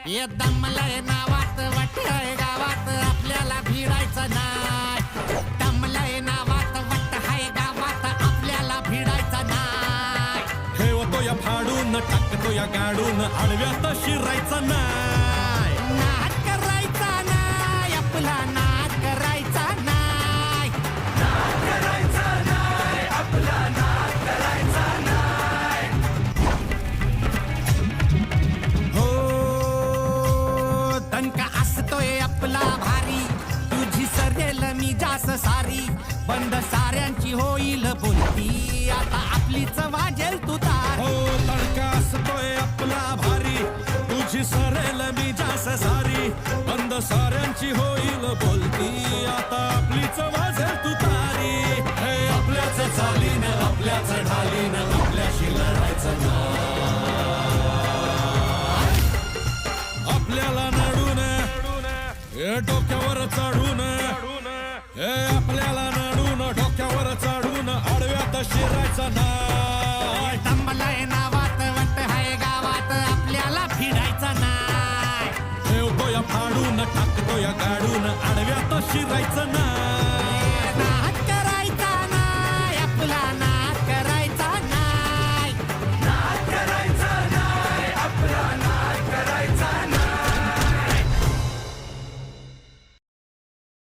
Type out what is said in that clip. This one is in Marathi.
ये दमलय नावात वाटय गावात आपल्याला भिडायचं नाही. दमलय नावात वाटय गावात आपल्याला भिडायचं नाही. ठेवतो या फाडून टाकतो या गाडून आडव्यात शिरायचं नाही. नाद करायचा नाही आपला नाद करायचा नाही. नाद करायचा नाही आपला नाद करायचा नाही. हो दणका असतोय आपला भारी तुझी सरेल मी जास सारी बंद साऱ्यांची होईल बोलती आता आपलीच वाजेल तू तार. हो तडका असतोय आपला भारी तुझी सरेल मी जास सारी बंद साऱ्यांची होईल बोलती आता आपलीच वाजेल तू तारी. हे आपल्याच चालीनं आपल्याच ढालीनं आपल्याशी लढायचं नाही. आपल्याला नडून हे डोक्यावर चढून हे आपल्याला नडून डोक्यावर चढून आडव्यात शिरायचं नाही. दमलय नावात वाट हाय गावात आपल्याला भिडायचं नाही. ठेवतो या फाडून टाकतो या गाडून आडव्यात शिरायचं नाही.